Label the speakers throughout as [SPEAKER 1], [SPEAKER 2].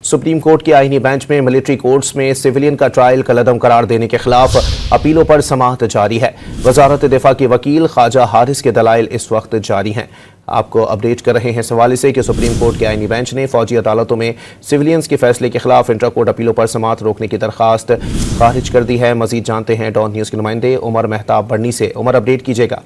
[SPEAKER 1] Supreme court के आईनी bench में मिलिट्री कोर्ट्स में सिविलियन का ट्रायल कलअदम करार देने के खिलाफ अपीलों पर समाअत जारी है। वजारत दिफा के वकील ख्वाजा हारिस के दलाइल इस वक्त जारी हैं। आपको अपडेट कर रहे हैं इस हवाले से कि सुप्रीम कोर्ट के आईनी बेंच ने फौजी अदालतों में सिविलियंस के फैसले के खिलाफ इंटर कोर्ट अपीलों पर समाअत रोकने की दरखास्त खारिज कर दी है। मजीद जानते हैं डॉन न्यूज़ के नुमाइंदे उमर मेहताब बढ़नी से। उमर, अपडेट कीजिएगा।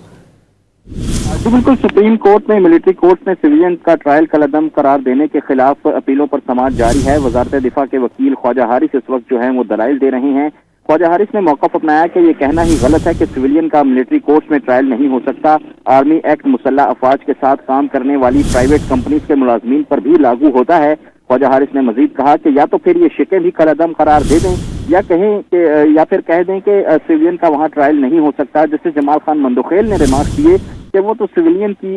[SPEAKER 2] जी बिल्कुल, सुप्रीम कोर्ट में मिलिट्री कोर्ट में सिविलियन का ट्रायल कलअदम करार देने के खिलाफ अपीलों पर समाअत जारी है। वजारत दिफा के वकील ख्वाजा हारिस इस वक्त जो है वो दलाइल दे रहे हैं। ख्वाजा हारिस ने मौक़िफ़ अपनाया कि ये कहना ही गलत है कि सिविलियन का मिलिट्री कोर्ट्स में ट्रायल नहीं हो सकता। आर्मी एक्ट मुसल्लह अफवाज के साथ काम करने वाली प्राइवेट कंपनीज के मुलाजमीन पर भी लागू होता है। ख्वाजा हारिस ने मजीद कहा कि या तो फिर ये शिकें भी कलअदम करार दे दें या फिर कह दें कि सिविलियन का वहाँ ट्रायल नहीं हो सकता। जैसे जमाल खान मंदोखेल ने रिमार्क किए कि वो तो सिविलियन की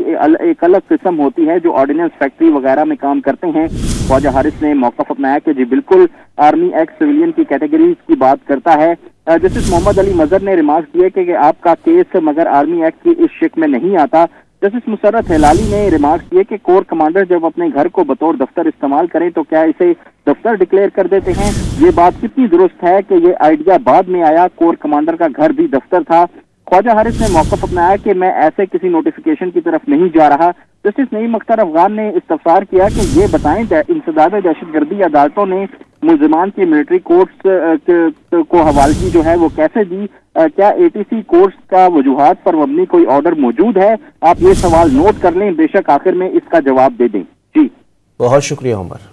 [SPEAKER 2] एक अलग किस्म होती है जो ऑर्डिनेंस फैक्ट्री वगैरह में काम करते हैं। ख्वाजा हारिस ने मौक़िफ़ अपनाया कि जी बिल्कुल आर्मी एक्ट सिविलियन की कैटेगरीज की बात करता है। जस्टिस मोहम्मद अली मजहर ने रिमार्क किए कि आपका केस मगर आर्मी एक्ट की इस शिक में नहीं आता। जस्टिस मुसर्रत हिलाली ने रिमार्क किए कि कोर कमांडर जब अपने घर को बतौर दफ्तर इस्तेमाल करें तो क्या इसे दफ्तर डिक्लेयर कर देते हैं। ये बात कितनी दुरुस्त है कि ये आइडिया बाद में आया, कोर कमांडर का घर भी दफ्तर था। ख्वाजा हारिस ने मौक़िफ़ अपनाया कि मैं ऐसे किसी नोटिफिकेशन की तरफ नहीं जा रहा। जस्टिस नईम अख्तर अफगान ने इस्तफसार किया कि ये बताएं इंसदाद दहशतगर्दी अदालतों ने मुल्ज़िमान की मिलिट्री कोर्ट्स को हवालगी जो है वो कैसे दी। क्या ATC कोर्ट्स का वजूहात पर मबनी कोई ऑर्डर मौजूद है? आप ये सवाल नोट कर लें, बेशक आखिर में इसका जवाब दे दें। जी
[SPEAKER 1] बहुत शुक्रिया उमर।